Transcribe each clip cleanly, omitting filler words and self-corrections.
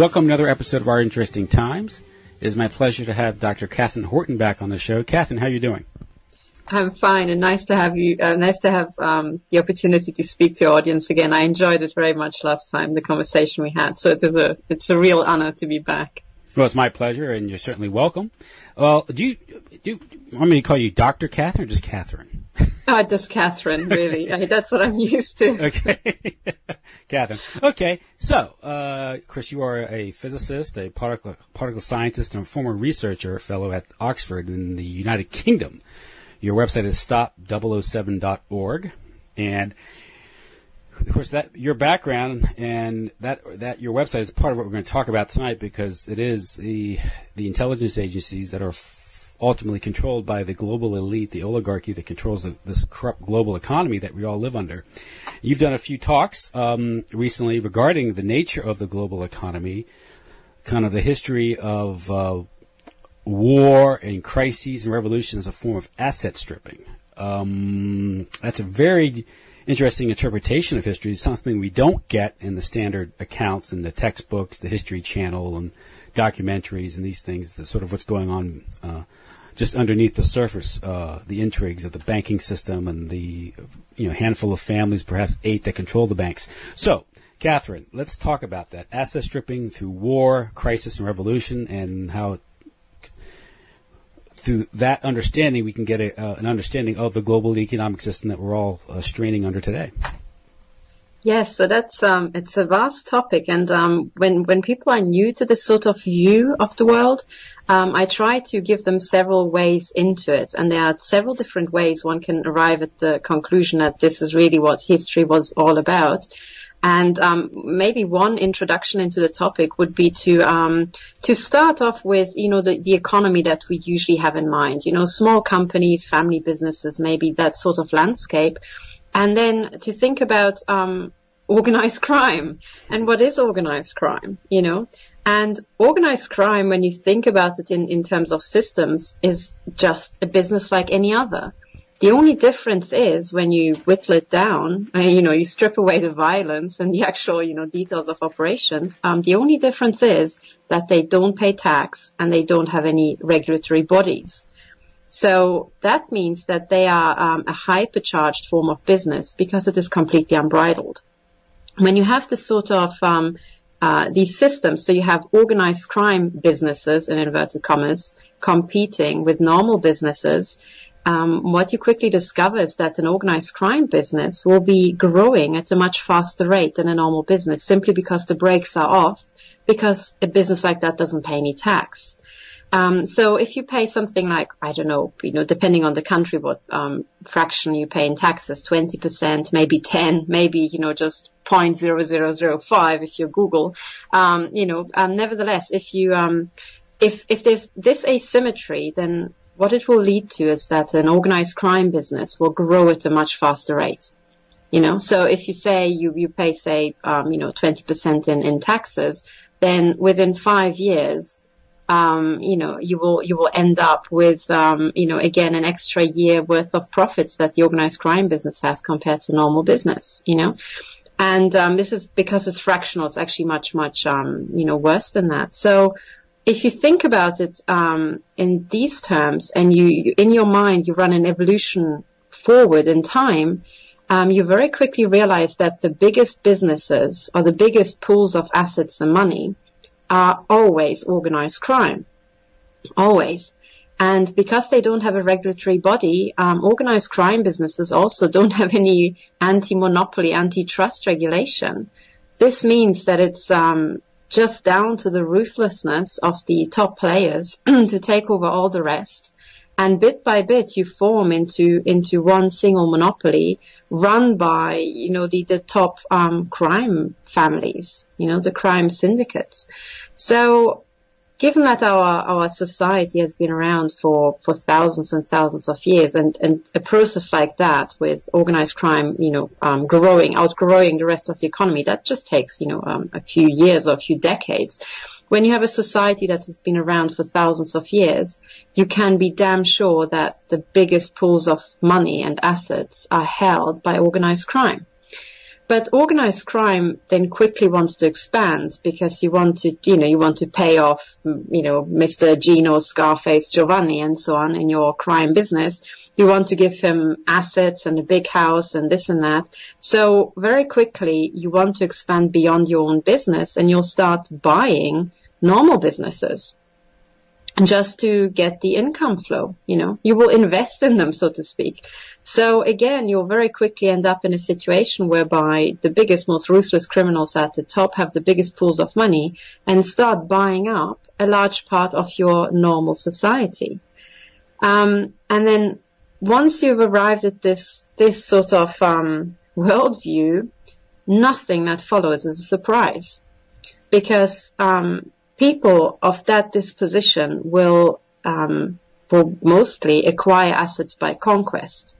Welcome to another episode of Our Interesting Times. It is my pleasure to have Dr. Katherine Horton back on the show. Katherine, how are you doing? I'm fine, and nice to have you. Nice to have the opportunity to speak to your audience again. I enjoyed it very much last time, the conversation we had. So it's a real honor to be back. Well, it's my pleasure, and you're certainly welcome. Well, do you want me to call you Dr. Katherine or just Katherine? Just Katherine, really. That's what I'm used to. Okay. Katherine. Okay. So, Chris, you are a physicist, a particle scientist, and a former researcher fellow at Oxford in the United Kingdom. Your website is stop007.org. And, of course, that your background and that your website is part of what we're going to talk about tonight, because it is the intelligence agencies that are ultimately controlled by the global elite, the oligarchy that controls this corrupt global economy that we all live under. You've done a few talks recently regarding the nature of the global economy, kind of the history of war and crises and revolutions as a form of asset stripping. That's a very interesting interpretation of history. It's something we don't get in the standard accounts and the textbooks, the History Channel and documentaries and these things, the sort of what's going on just underneath the surface, the intrigues of the banking system and the handful of families, perhaps 8, that control the banks. So, Katherine, let's talk about that. Asset stripping through war, crisis, and revolution, and how through that understanding we can get an understanding of the global economic system that we're all straining under today. Yes, so that's it's a vast topic, and when people are new to this sort of view of the world, I try to give them several ways into it, and there are several different ways one can arrive at the conclusion that this is really what history was all about. And maybe one introduction into the topic would be to start off with the economy that we usually have in mind, small companies, family businesses, maybe that sort of landscape. And then to think about organized crime. And what is organized crime, And organized crime, when you think about it in terms of systems, is just a business like any other. The only difference is when you whittle it down, you strip away the violence and the actual, details of operations. The only difference is that they don't pay tax and they don't have any regulatory bodies. So that means that they are a hypercharged form of business because it is completely unbridled. When you have this sort of these systems, so you have organized crime businesses, in inverted commas, competing with normal businesses, what you quickly discover is that an organized crime business will be growing at a much faster rate than a normal business, simply because the brakes are off, because a business like that doesn't pay any tax. So if you pay something like, I don't know, depending on the country, what fraction you pay in taxes, 20%, maybe 10, maybe, just 0.0005 if you're Google, nevertheless, if there's this asymmetry, then what it will lead to is that an organized crime business will grow at a much faster rate. So if you say you pay, say, 20% in taxes, then within 5 years, you will end up with, again, an extra year worth of profits that the organized crime business has compared to normal business, and, this is because it's fractional. It's actually much, worse than that. So if you think about it, in these terms, and you, in your mind, you run an evolution forward in time, you very quickly realize that the biggest businesses or the biggest pools of assets and money are always organized crime. Always. And because they don't have a regulatory body, organized crime businesses also don't have any anti-monopoly, antitrust regulation. This means that it's just down to the ruthlessness of the top players to take over all the rest. And bit by bit, you form into one single monopoly run by, the top crime families, the crime syndicates. So given that our society has been around for thousands and thousands of years, and a process like that with organized crime, outgrowing the rest of the economy, that just takes, a few years or a few decades. When you have a society that has been around for thousands of years, you can be damn sure that the biggest pools of money and assets are held by organized crime. But organized crime then quickly wants to expand because you want to pay off, Mr. Gino, Scarface, Giovanni, and so on in your crime business. You want to give him assets and a big house and this and that. So very quickly, you want to expand beyond your own business, and you'll start buying normal businesses just to get the income flow. You will invest in them, so to speak. So again, you'll very quickly end up in a situation whereby the biggest, most ruthless criminals at the top have the biggest pools of money and start buying up a large part of your normal society. And then once you've arrived at this sort of worldview, nothing that follows is a surprise, because people of that disposition will mostly acquire assets by conquest,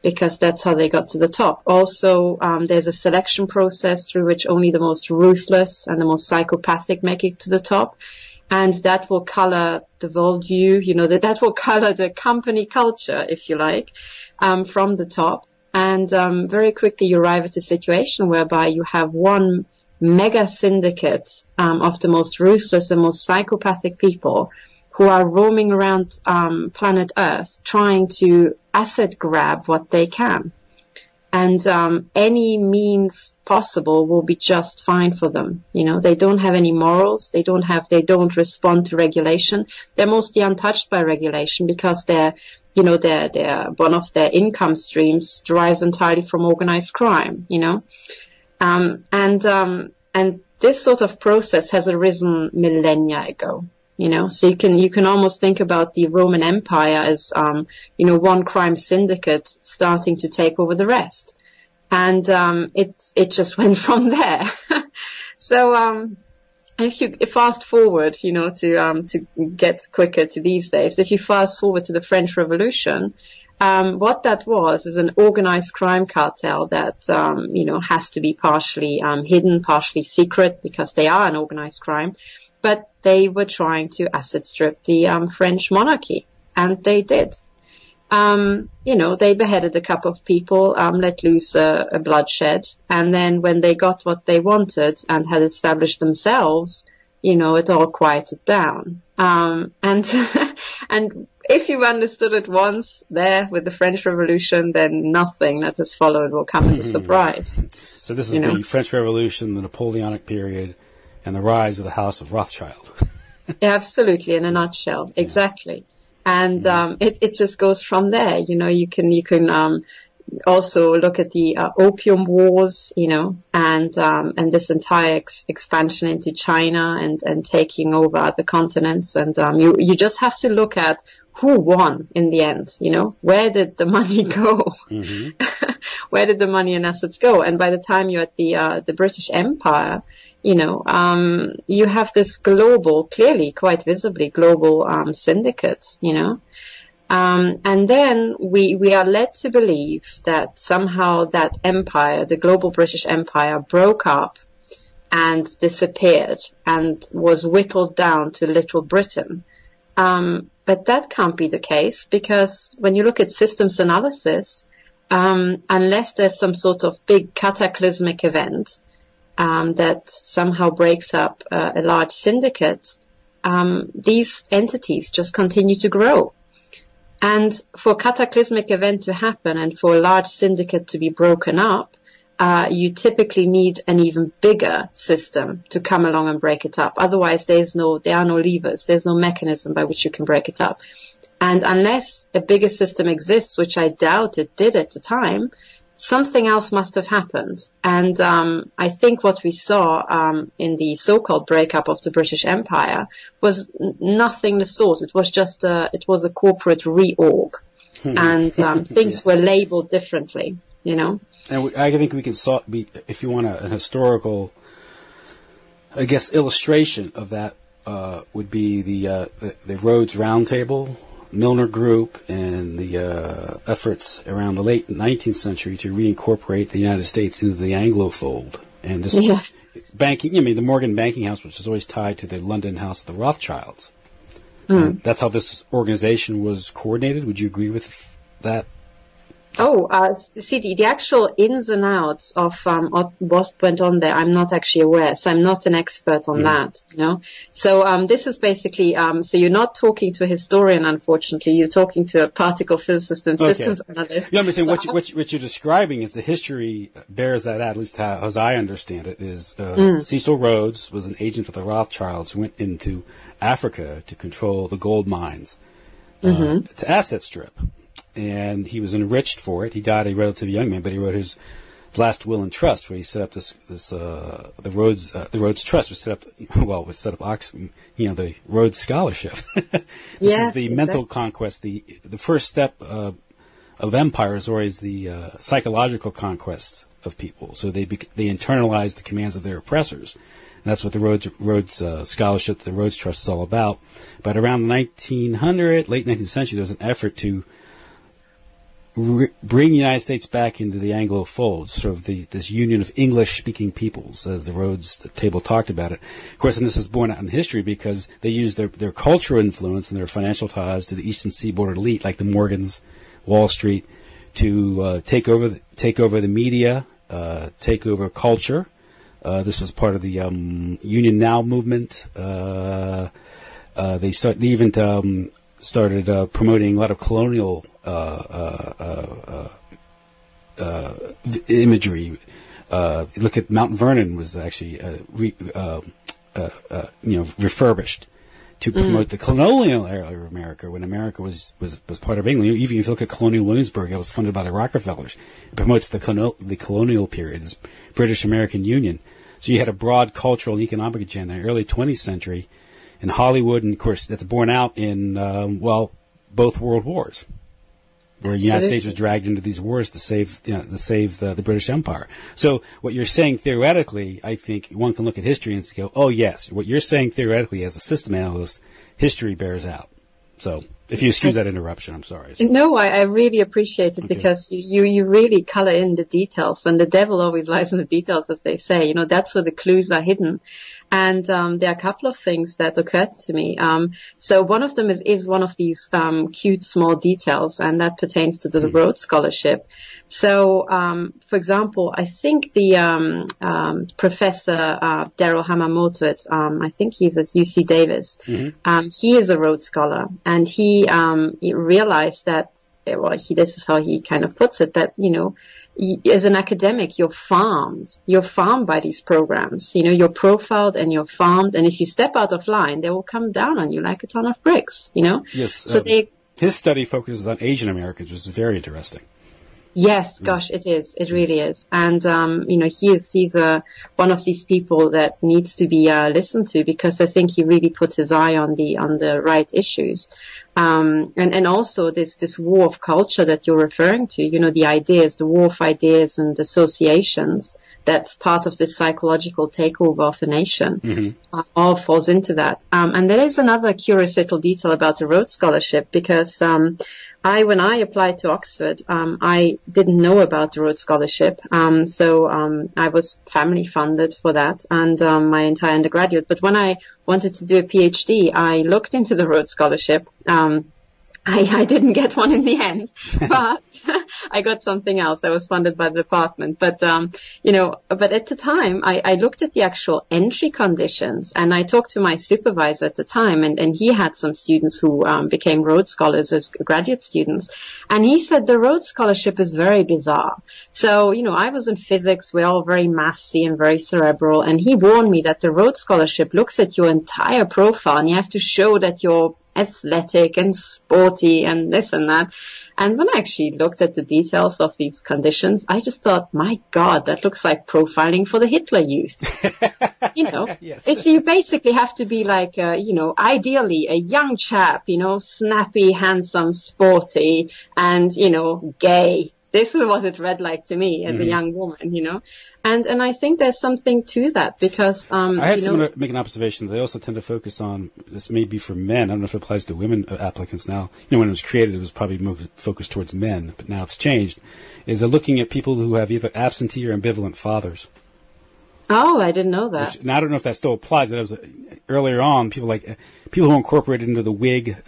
because that's how they got to the top. Also, there's a selection process through which only the most ruthless and the most psychopathic make it to the top. And that will color the worldview, that will color the company culture, if you like, from the top. And very quickly you arrive at a situation whereby you have one mega syndicate of the most ruthless and most psychopathic people who are roaming around planet Earth trying to asset grab what they can. And any means possible will be just fine for them. They don't have any morals. They don't respond to regulation. They're mostly untouched by regulation because they're one of their income streams derives entirely from organized crime, and this sort of process has arisen millennia ago. So you can almost think about the Roman Empire as, one crime syndicate starting to take over the rest. And, it just went from there. So, if you fast forward, to get quicker to these days, if you fast forward to the French Revolution, what that was is an organized crime cartel that, has to be partially, hidden, partially secret, because they are an organized crime. But they were trying to asset strip the French monarchy, and they did. They beheaded a couple of people, let loose a bloodshed, and then when they got what they wanted and had established themselves, it all quieted down. And and if you've understood it once there with the French Revolution, then nothing that has followed will come as a surprise. So this is the French Revolution, the Napoleonic period, and the rise of the House of Rothschild. Yeah, absolutely, in a nutshell, exactly. And it just goes from there. You can also look at the Opium Wars, and this entire expansion into China and taking over other continents. And you just have to look at who won in the end. Where did the money go? Mm-hmm. Where did the money and assets go? And by the time you're at the British Empire, you have this global, clearly, quite visibly global, syndicate, and then we are led to believe that somehow that empire, the global British Empire, broke up and disappeared and was whittled down to Little Britain. But that can't be the case, because when you look at systems analysis, unless there's some sort of big cataclysmic event, that somehow breaks up a large syndicate, these entities just continue to grow. And for a cataclysmic event to happen and for a large syndicate to be broken up, you typically need an even bigger system to come along and break it up. Otherwise, there are no levers. There's no mechanism by which you can break it up. And unless a bigger system exists, which I doubt it did at the time, something else must have happened. And I think what we saw in the so-called breakup of the British Empire was nothing the sort. It was just a corporate reorg, and things were labeled differently. And I think we can if you want a historical, I guess, illustration of that would be the Rhodes Roundtable, Milner Group, and the efforts around the late 19th century to reincorporate the United States into the Anglo fold. And this banking, the Morgan Banking House, which is always tied to the London House of the Rothschilds. That's how this organization was coordinated. Would you agree with that See, the actual ins and outs of what went on there, I'm not actually aware. So I'm not an expert on that, you know. So this is basically, so you're not talking to a historian, unfortunately. You're talking to a particle physicist and systems analyst. You understand what you're describing is the history bears that out, at least as I understand it, is Cecil Rhodes was an agent of the Rothschilds who went into Africa to control the gold mines, to asset strip. And he was enriched for it. He died a relatively young man, but he wrote his last will and trust, where he set up the Rhodes Trust was set up Oxford, you know, the Rhodes Scholarship. This is the mental conquest. The first step of empire is always the psychological conquest of people. So they internalize the commands of their oppressors. And that's what the Rhodes Scholarship, the Rhodes Trust is all about. But around 1900, late 19th century, there was an effort to bring the United States back into the Anglo fold, sort of this union of English-speaking peoples, as the Rhodes table talked about it. Of course, and this is borne out in history because they used their cultural influence and their financial ties to the Eastern Seaboard elite, like the Morgans, Wall Street, to take over the media, take over culture. This was part of the Union Now movement. They started promoting a lot of colonial imagery. Look at Mount Vernon was actually refurbished to promote the colonial era of America, when America was part of England. Even if you look at Colonial Williamsburg, it was funded by the Rockefellers. It promotes the colonial period, this British American Union. So you had a broad cultural and economic agenda in the early 20th century in Hollywood, and of course that's borne out in both world wars, where the United States was dragged into these wars to save the British Empire. So what you're saying theoretically, I think one can look at history and go, oh yes, what you're saying theoretically as a system analyst, history bears out. So if you excuse that interruption, I'm sorry. No, I really appreciate it, because you really color in the details, and the devil always lies in the details, as they say. You know, that's where the clues are hidden. And there are a couple of things that occurred to me. So one of them is one of these cute small details, and that pertains to the Rhodes Scholarship. So, for example, I think the Professor Daryl Hamamoto, I think he's at UC Davis. He is a Rhodes Scholar, and he realized that, this is how he kind of puts it, that, you know, as an academic, you're farmed by these programs. You know, you're profiled and you're farmed, and if you step out of line, they will come down on you like a ton of bricks, you know? Yes. So his study focuses on Asian Americans, which is very interesting. Yes, gosh, it is. It really is. And, you know, he's one of these people that needs to be listened to, because I think he really puts his eye on the right issues. And also this war of culture that you're referring to, you know, the ideas, the war of ideas and associations, that's part of this psychological takeover of a nation, all falls into that. And there is another curious little detail about the Rhodes Scholarship, because, when I applied to Oxford, I didn't know about the Rhodes Scholarship. So I was family funded for that, and my entire undergraduate. But when I wanted to do a PhD, I looked into the Rhodes Scholarship. I didn't get one in the end, but I got something else. I was funded by the department. But, you know, but at the time, I looked at the actual entry conditions, and I talked to my supervisor at the time, and he had some students who became Rhodes Scholars as graduate students. And he said the Rhodes Scholarship is very bizarre. So, you know, I was in physics. We're all very mathsy and very cerebral. And he warned me that the Rhodes Scholarship looks at your entire profile, and you have to show that you're athletic and sporty and this and that. And when I actually looked at the details of these conditions, I just thought, my God, that looks like profiling for the Hitler Youth. You know, yes. You basically have to be like, you know, ideally a young chap, you know, snappy, handsome, sporty, and, you know, gay. This is what it read like to me as a young woman, you know. And I think there's something to that, because I had someone make an observation. They also tend to focus on, this may be for men, I don't know if it applies to women applicants now. You know, when it was created, it was probably more focused towards men, but now it's changed, is they're looking at people who have either absentee or ambivalent fathers. Oh, I didn't know that. Now, I don't know if that still applies. That was earlier on, people who incorporated into the Whig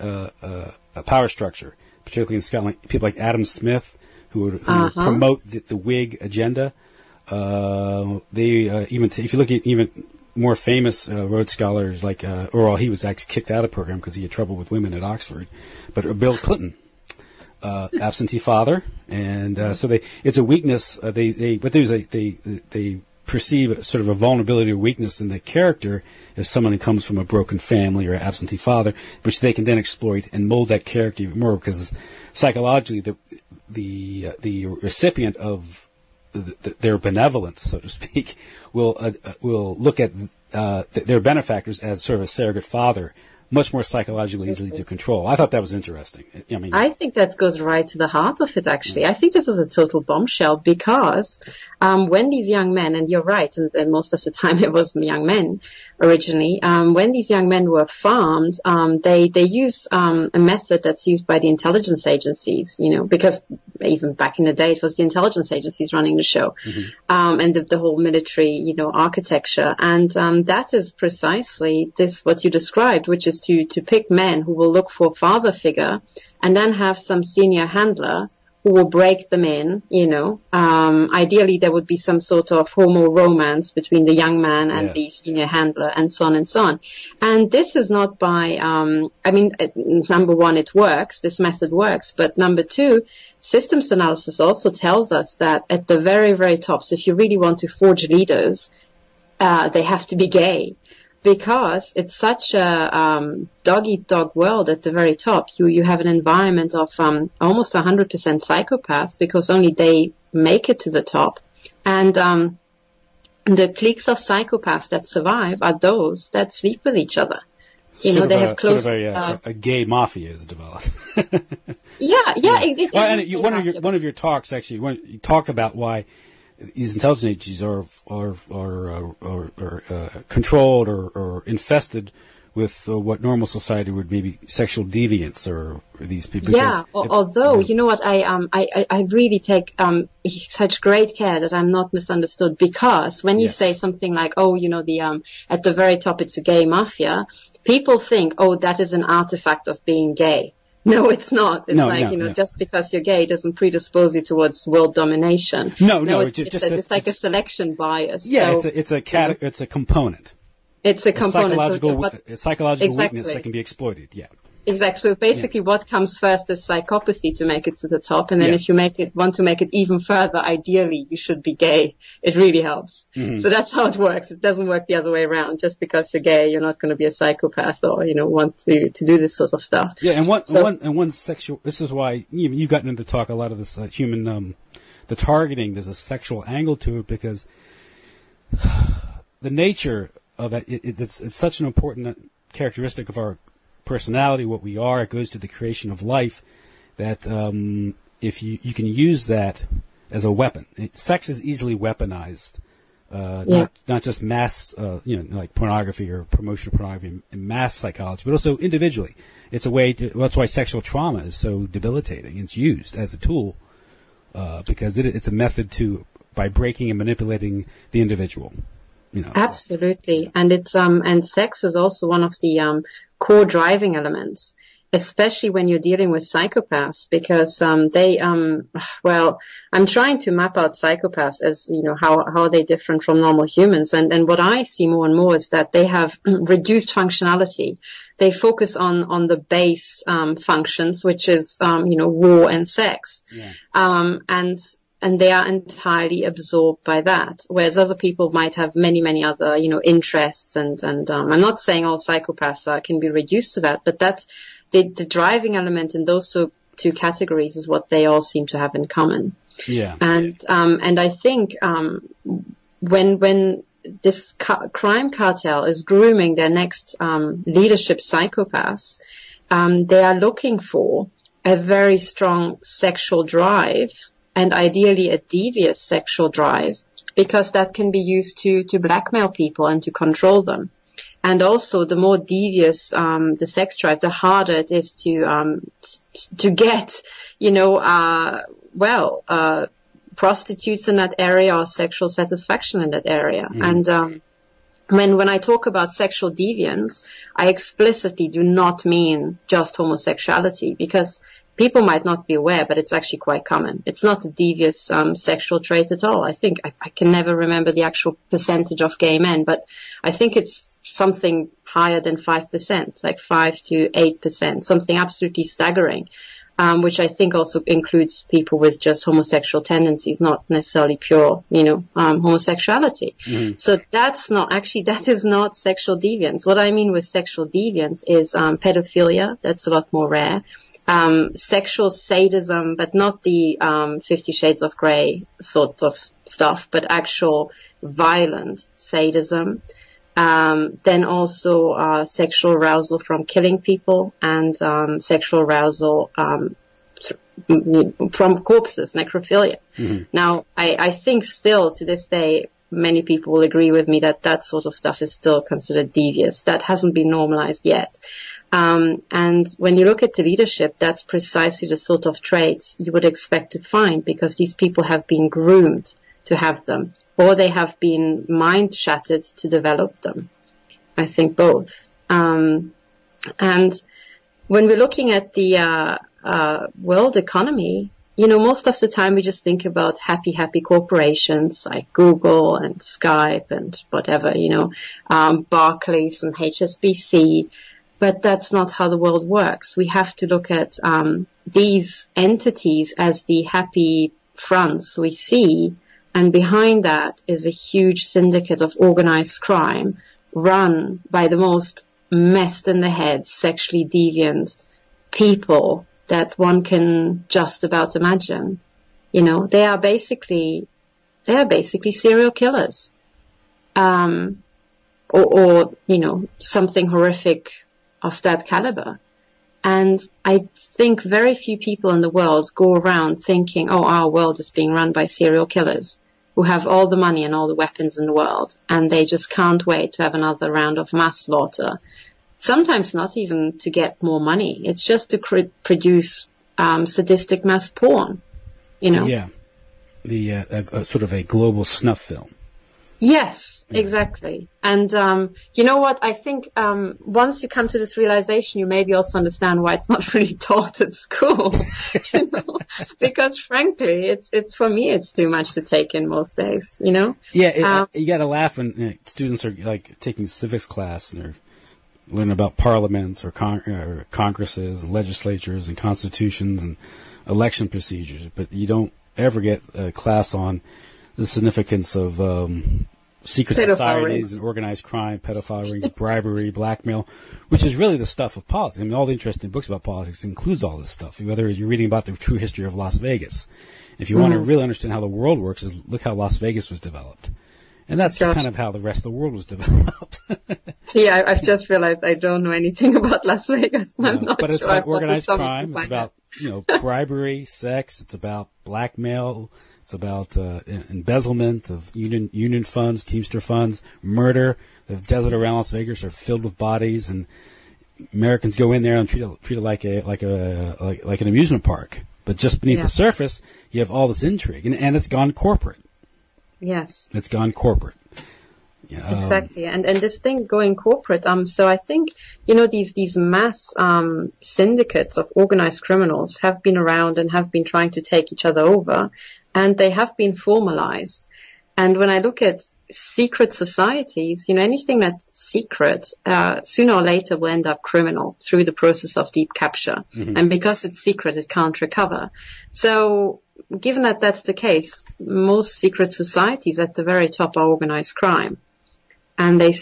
power structure, particularly in Scotland, people like Adam Smith, who promote the Whig agenda. If you look at even more famous Rhodes scholars like, he was actually kicked out of the program because he had trouble with women at Oxford, but Bill Clinton, absentee father, and it's a weakness. They perceive sort of a vulnerability or weakness in the character as someone who comes from a broken family or an absentee father, which they can then exploit and mold that character even more, because psychologically the recipient of their benevolence, so to speak, will look at their benefactors as sort of a surrogate father, much more psychologically easily to control. I thought that was interesting. I think that goes right to the heart of it, actually. I think this is a total bombshell because when these young men, and you're right, and most of the time it was young men originally, when these young men were farmed, they use a method that's used by the intelligence agencies, because even back in the day it was the intelligence agencies running the show, and the whole military, architecture. And that is precisely what you described, which is to pick men who will look for a father figure and then have some senior handler who will break them in, ideally there would be some sort of homo romance between the young man and the senior handler, and so on and so on. And this is not by, number one, it works, this method works, but number two, systems analysis also tells us that at the very, very top, so if you really want to forge leaders, they have to be gay. Because it's such a dog-eat-dog world at the very top. You have an environment of almost 100% psychopaths, because only they make it to the top. And the cliques of psychopaths that survive are those that sleep with each other. They have close... Sort of a gay mafia is developed. One of your talks, actually, you talk about why these intelligence agencies are controlled or infested with what normal society would maybe sexual deviance or these people. Although you know what, I really take such great care that I'm not misunderstood, because when you say something like, at the very top it's a gay mafia, people think, that is an artifact of being gay. No, it's not. It's just because you're gay doesn't predispose you towards world domination. It's like a selection bias. Yeah, so, it's a component. It's a component. A psychological weakness that can be exploited. Yeah. Exactly. So basically what comes first is psychopathy to make it to the top. And then if you want to make it even further, ideally you should be gay. It really helps. Mm-hmm. So that's how it works. It doesn't work the other way around. Just because you're gay, you're not going to be a psychopath or, want to do this sort of stuff. Yeah. And one sexual, this is why you've gotten into talk a lot of this human, the targeting, there's a sexual angle to it, because the nature of it, it's such an important characteristic of our personality, what we are. It goes to the creation of life, that if you can use that as a weapon. Sex is easily weaponized, not just mass, like pornography or promotion of pornography in mass psychology, but also individually. It's a way to. Well, that's why sexual trauma is so debilitating. It's used as a tool because it's a method by breaking and manipulating the individual. Absolutely, and it's and sex is also one of the core driving elements, especially when you're dealing with psychopaths, because I'm trying to map out psychopaths as how they different from normal humans, and what I see more and more is that they have reduced functionality. They focus on the base functions, which is war and sex, and they are entirely absorbed by that. Whereas other people might have many, many other, interests. And I'm not saying all psychopaths can be reduced to that, but that's the driving element in those two categories is what they all seem to have in common. Yeah. And I think, when this crime cartel is grooming their next, leadership psychopaths, they are looking for a very strong sexual drive, and ideally a devious sexual drive, because that can be used to blackmail people and to control them. And also, the more devious the sex drive, the harder it is to get, prostitutes in that area or sexual satisfaction in that area. Mm. And when I talk about sexual deviance, I explicitly do not mean just homosexuality, because people might not be aware, but it's actually quite common. It's not a devious sexual trait at all. I think I can never remember the actual percentage of gay men, but I think it's something higher than 5%, like 5 to 8%, something absolutely staggering, which I think also includes people with just homosexual tendencies, not necessarily pure, homosexuality. Mm-hmm. So that is not sexual deviance. What I mean with sexual deviance is pedophilia. That's a lot more rare. Sexual sadism, but not the 50 Shades of Grey sort of stuff, but actual violent sadism. Then also sexual arousal from killing people and sexual arousal from corpses, necrophilia. Mm-hmm. Now, I think still to this day, many people will agree with me that that sort of stuff is still considered devious. That hasn't been normalized yet. And when you look at the leadership, that's precisely the sort of traits you would expect to find, because these people have been groomed to have them, or they have been mind shattered to develop them. I think both. And when we're looking at the world economy, most of the time we just think about happy corporations like Google and Skype and whatever, Barclays and HSBC. But that's not how the world works. We have to look at these entities as the happy fronts we see, and behind that is a huge syndicate of organized crime run by the most messed in the head, sexually deviant people that one can just about imagine. They are basically serial killers, or something horrific of that caliber. And I think very few people in the world go around thinking, oh, our world is being run by serial killers who have all the money and all the weapons in the world, and they just can't wait to have another round of mass slaughter. Sometimes not even to get more money. It's just to produce sadistic mass porn, Yeah. Sort of a global snuff film. Yes, exactly. And you know what? I think once you come to this realization, you maybe also understand why it's not really taught at school. Because frankly, it's for me, it's too much to take in most days. Yeah, you got to laugh when students are like taking civics class and they're learning about parliaments or congresses and legislatures and constitutions and election procedures, but you don't ever get a class on the significance of secret societies and organized crime, pedophile rings, bribery, blackmail, which is really the stuff of politics. I mean, all the interesting books about politics includes all this stuff, whether you're reading about the true history of Las Vegas. If you want to really understand how the world works, look how Las Vegas was developed. And that's kind of how the rest of the world was developed. Yeah, I've just realized I don't know anything about Las Vegas. I'm not but it's sure about organized crime. It's about, bribery, sex. It's about blackmail. It's about embezzlement of union funds, Teamster funds, murder. The desert around Las Vegas are filled with bodies, and Americans go in there and treat it like an amusement park. But just beneath the surface, you have all this intrigue, and it's gone corporate. Yes, it's gone corporate. Yeah, exactly, and this thing going corporate. So I think these mass syndicates of organized criminals have been around and have been trying to take each other over. And they have been formalized. And when I look at secret societies, anything that's secret, sooner or later will end up criminal through the process of deep capture. Mm-hmm. And because it's secret, it can't recover. So given that that's the case, most secret societies at the very top are organized crime. And they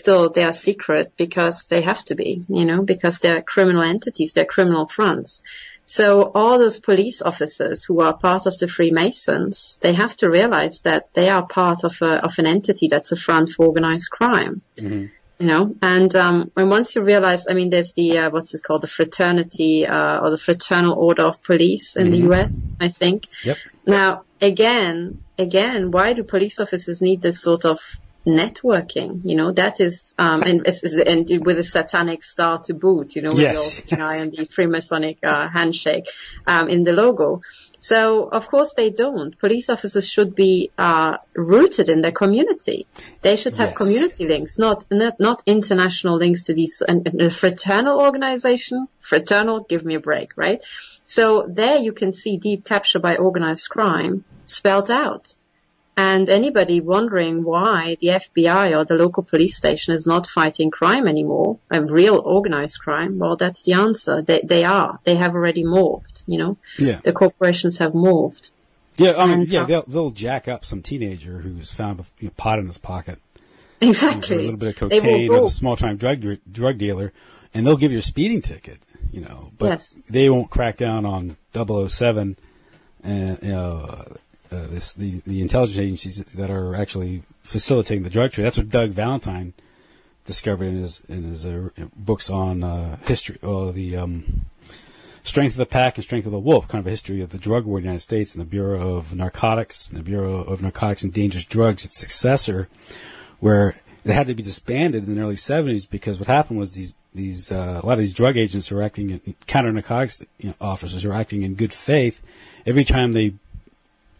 are secret because they have to be, because they're criminal entities, they're criminal fronts. So all those police officers who are part of the Freemasons, they have to realize that they are part of an entity that's a front for organized crime. Mm-hmm. And when once you realize, there's the what's it called, the fraternity or the Fraternal Order of Police in the U.S., I think. Yep. Now, again, why do police officers need this sort of networking? That is, and with a satanic star to boot, with the eye and the Freemasonic handshake in the logo. So, of course, they don't. Police officers should be rooted in their community. They should have community links, not international links to these. And a fraternal organization, give me a break, right? So there you can see deep capture by organized crime spelled out. And anybody wondering why the FBI or the local police station is not fighting crime anymore, a real organized crime, well, that's the answer. They are. They have already morphed, you know. Yeah. The corporations have morphed. Yeah, I mean, they'll jack up some teenager who's found pot in his pocket. Exactly. Or a little bit of cocaine or a small-time drug dealer, and they'll give you a speeding ticket, you know. But yes. They won't crack down on 007 and, the intelligence agencies that are actually facilitating the drug trade. That's what Doug Valentine discovered in his books on history, the Strength of the Pack and Strength of the Wolf, kind of a history of the drug war in the United States and the Bureau of Narcotics and the Bureau of Narcotics and Dangerous Drugs, its successor, where it had to be disbanded in the early 70s because what happened was these a lot of these drug agents were acting, counter narcotics officers were acting in good faith. Every time they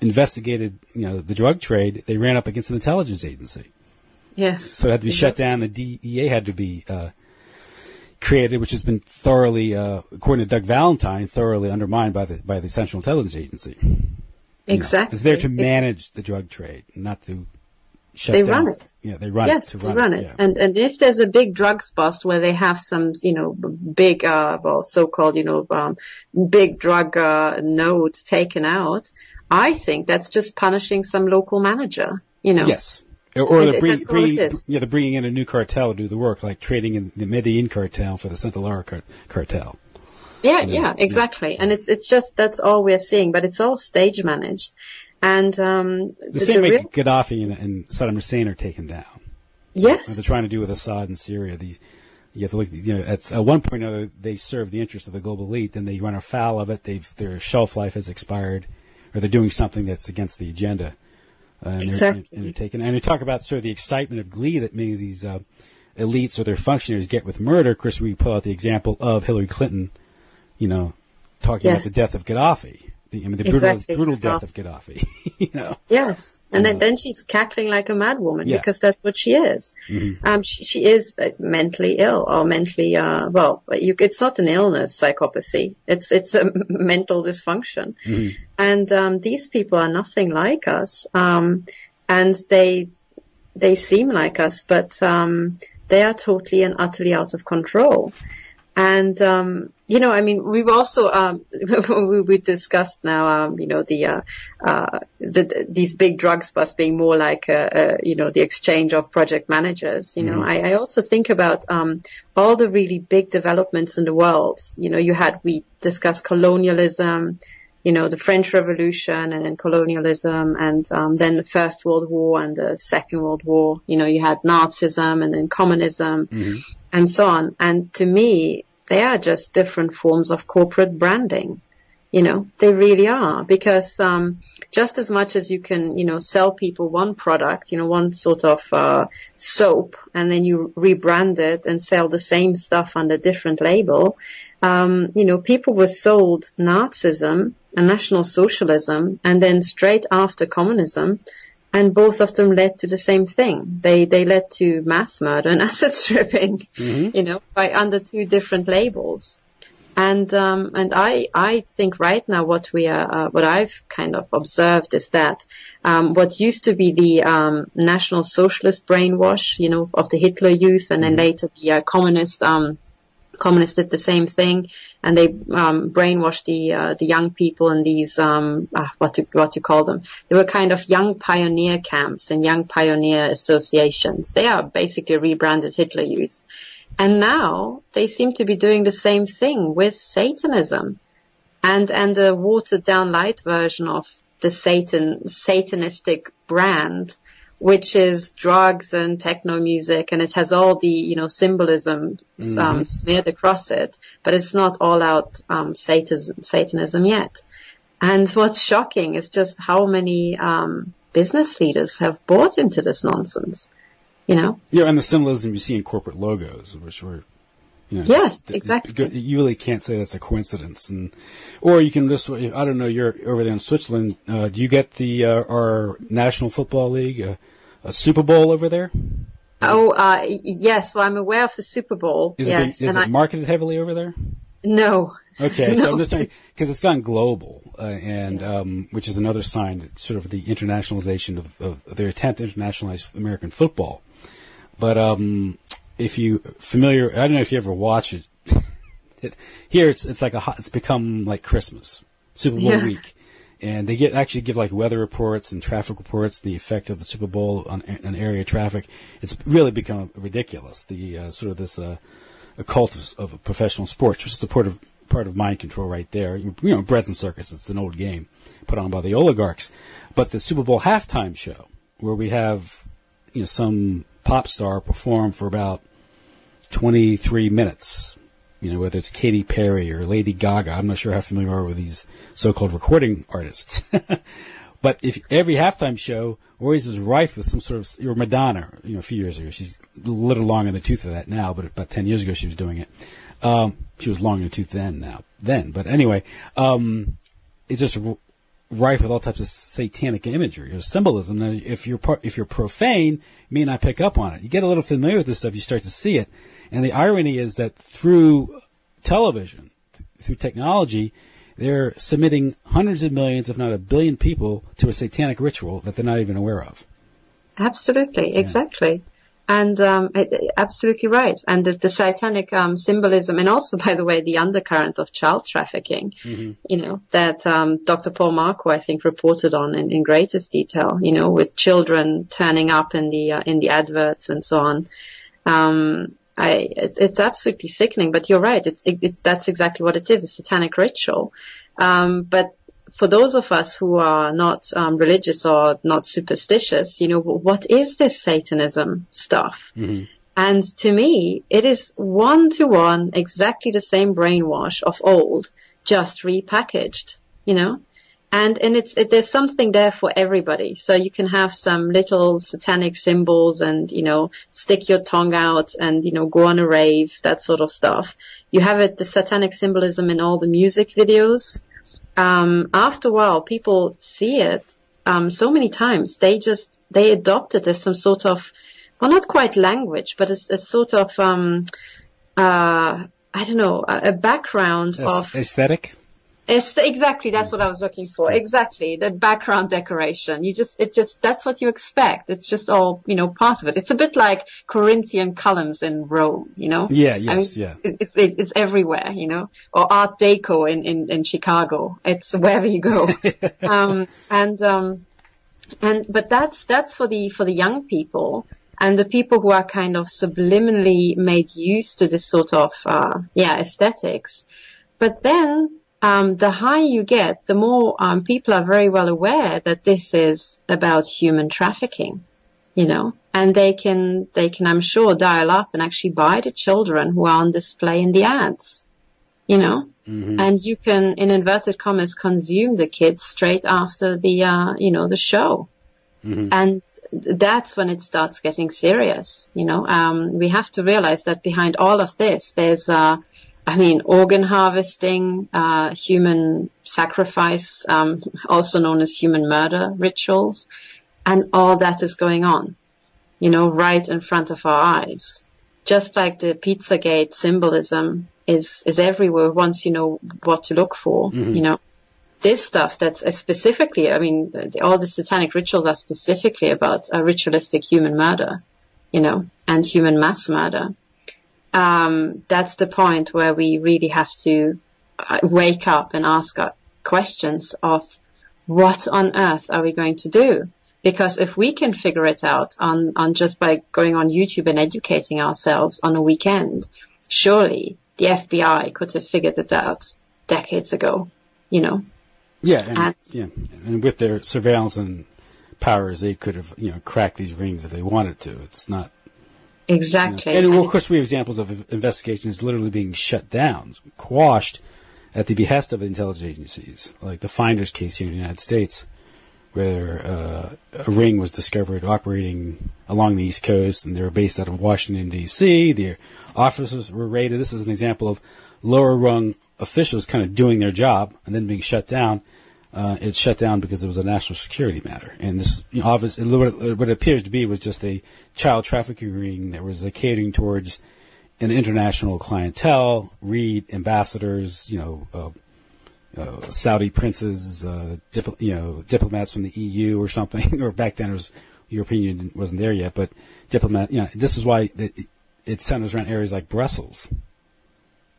investigated, the drug trade, they ran up against an intelligence agency. Yes. So it had to be shut down. The DEA had to be created, which has been thoroughly, according to Doug Valentine, thoroughly undermined by the Central Intelligence Agency. Exactly. It's there to manage the drug trade, not to shut they down. Run it. Yeah, they run it. Yes, they run it. Yeah. And if there's a big drugs bust where they have some, big, so-called, big drug nodes taken out, I think that's just punishing some local manager, Yes. Or they're bringing in a new cartel to do the work, like trading in the Medellin cartel for the Sinaloa cartel. Yeah, exactly. Yeah. And it's just, that's all we're seeing, but it's all stage managed. And, the same way Gaddafi and Saddam Hussein are taken down. Yes. What they're trying to do with Assad in Syria. You have to look, at one point or another, they serve the interests of the global elite, then they run afoul of it, their shelf life has expired, or they're doing something that's against the agenda. Exactly. And you talk about sort of the excitement of glee that many of these elites or their functionaries get with murder. Of course, we pull out the example of Hillary Clinton, talking about the death of Gaddafi. The brutal death of Gaddafi. Yes, and then she's cackling like a madwoman because that's what she is. Mm-hmm. She is mentally ill or mentally it's not an illness, psychopathy. It's a mental dysfunction, and these people are nothing like us, and they seem like us, but they are totally and utterly out of control. And, we've also, we discussed now, these big drugs busts being more like, the exchange of project managers. I also think about, all the really big developments in the world. We discussed colonialism, the French Revolution and then colonialism and, then the First World War and the Second World War. You had Nazism and then communism. And so on. And to me, they are just different forms of corporate branding. They really are. Because, just as much as you can, sell people one product, one sort of, soap, and then you rebrand it and sell the same stuff under different label, people were sold Nazism and National Socialism and then straight after communism. And both of them led to the same thing. They led to mass murder and asset stripping, by under two different labels. And I think right now what I've kind of observed is that, what used to be the, National Socialist brainwash, of the Hitler Youth and then later the, communists did the same thing, and they brainwashed the young people in these what you call them. They were kind of young pioneer camps and young pioneer associations. They are basically rebranded Hitler Youth, and now they seem to be doing the same thing with Satanism, and a watered down light version of the Satanistic brand, which is drugs and techno music, and it has all the, symbolism, smeared across it, but it's not all out, Satanism yet. And what's shocking is just how many, business leaders have bought into this nonsense, Yeah, and the symbolism you see in corporate logos, which were, yes, exactly. You really can't say that's a coincidence. Or you can just, I don't know, you're over there in Switzerland, do you get our National Football League, a Super Bowl over there? Yes. Well, I'm aware of the Super Bowl. Is it marketed heavily over there? No, Okay, so I'm just trying, because it's gone global, which is another sign, sort of the internationalization of their attempt to internationalize American football. But if you familiar, I don't know if you ever watch it. Here it's like it's become like Christmas, Super Bowl week, and they actually give like weather reports and traffic reports, the effect of the Super Bowl on area traffic. It's really become ridiculous. The sort of this a cult of professional sports, which is part of mind control right there. Breads and circus. It's an old game put on by the oligarchs. But the Super Bowl halftime show, where we have some pop star perform for about 23 minutes. Whether it's Katy Perry or Lady Gaga. I'm not sure how familiar you are with these so-called recording artists. But if every halftime show always is rife with some sort of, or Madonna, a few years ago, she's a little long in the tooth of that now, but about 10 years ago she was doing it. She was long in the tooth then. But anyway, it's just rife with all types of satanic imagery or symbolism. Now, if you're profane, you may not pick up on it. You get a little familiar with this stuff, you start to see it. And the irony is that through television, through technology, they're submitting hundreds of millions, if not a billion people to a satanic ritual that they're not even aware of. Absolutely, exactly. And absolutely right. And the satanic symbolism, and also, by the way, the undercurrent of child trafficking, that Dr. Paul Marco, I think, reported on in greatest detail, with children turning up in the adverts and so on. It's absolutely sickening, but you're right. That's exactly what it is, a satanic ritual. But for those of us who are not religious or not superstitious, what is this Satanism stuff? Mm-hmm. And to me, it is one-to-one exactly the same brainwash of old, just repackaged, And there's something there for everybody. So you can have some little satanic symbols and, stick your tongue out and, go on a rave, that sort of stuff. You have the satanic symbolism in all the music videos. After a while, people see it, so many times. They adopt it as some sort of, well, not quite language, but a sort of, I don't know, a background of aesthetic. Exactly, that's what I was looking for. Exactly, the background decoration. That's what you expect. It's just all, part of it. It's a bit like Corinthian columns in Rome, Yeah, yes, yeah. It's everywhere, or Art Deco in Chicago. It's wherever you go. But that's for the young people and the people who are kind of subliminally made used to this sort of, aesthetics. But then, the higher you get, the more people are very well aware that this is about human trafficking, and they can, I'm sure, dial up and actually buy the children who are on display in the ads, mm-hmm. And you can, in inverted commas, consume the kids straight after the, the show. Mm-hmm. And that's when it starts getting serious, we have to realize that behind all of this, there's, organ harvesting, human sacrifice, also known as human murder rituals, and all that is going on, right in front of our eyes. Just like the Pizzagate symbolism is everywhere once you know what to look for, mm-hmm. This stuff that's specifically, all the satanic rituals are specifically about ritualistic human murder, and human mass murder. That's the point where we really have to wake up and ask questions of what on earth are we going to do? Because if we can figure it out on just by going on YouTube and educating ourselves on a weekend, surely the FBI could have figured it out decades ago, Yeah, and with their surveillance and powers, they could have, cracked these rings if they wanted to. It's not. Exactly. And of course, we have examples of investigations literally being shut down, quashed at the behest of the intelligence agencies, like the Finders case here in the United States, where a ring was discovered operating along the East Coast, and they were based out of Washington, D.C. Their officers were raided. This is an example of lower-rung officials kind of doing their job and then being shut down. It's shut down because it was a national security matter. And this, obviously, what it appears to be was just a child trafficking ring that was catering towards an international clientele, read ambassadors, Saudi princes, diplomats from the EU or something, or back then it was European Union wasn't there yet, but diplomat. This is why it centers around areas like Brussels,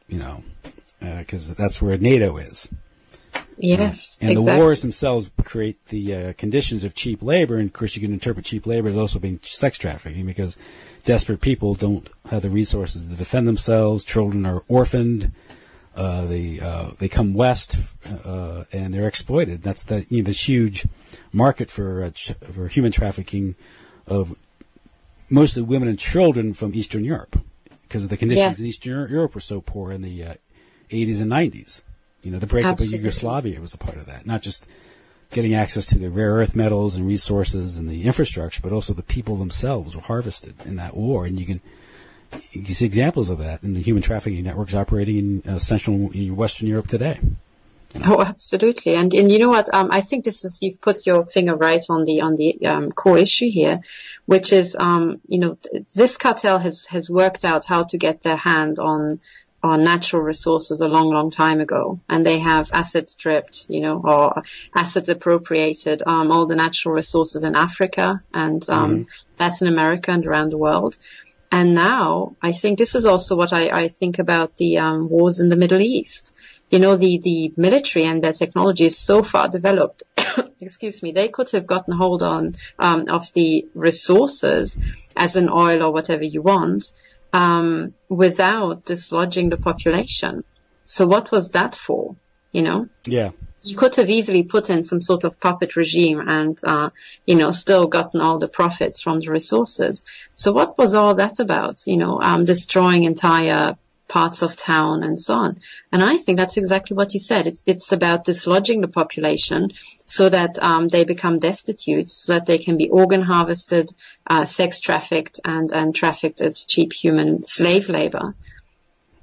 because that's where NATO is. Yes, and exactly. The wars themselves create the conditions of cheap labor, and of course you can interpret cheap labor as also being sex trafficking, because desperate people don't have the resources to defend themselves. Children are orphaned. They come west and they're exploited. That's this huge market for human trafficking of mostly women and children from Eastern Europe, because of the conditions in Eastern Europe were so poor in the 80s and 90s. The breakup of Yugoslavia was a part of that. Not just getting access to the rare earth metals and resources and the infrastructure, but also the people themselves were harvested in that war. And you can see examples of that in the human trafficking networks operating in Central and Western Europe today. Oh, absolutely. And you know what? I think you've put your finger right on the core issue here, which is, this cartel has worked out how to get their hand on natural resources a long, long time ago. And they have assets stripped, or assets appropriated, all the natural resources in Africa and, Latin America and around the world. And now I think this is also what I think about the, wars in the Middle East. The military and their technology is so far developed. Excuse me. They could have gotten hold of the resources, as in oil or whatever you want, without dislodging the population. So what was that for? Yeah. You could have easily put in some sort of puppet regime and, still gotten all the profits from the resources. So what was all that about? Destroying entire parts of town and so on. And I think that's exactly what you said. It's about dislodging the population so that they become destitute, so that they can be organ harvested, sex trafficked, and trafficked as cheap human slave labor.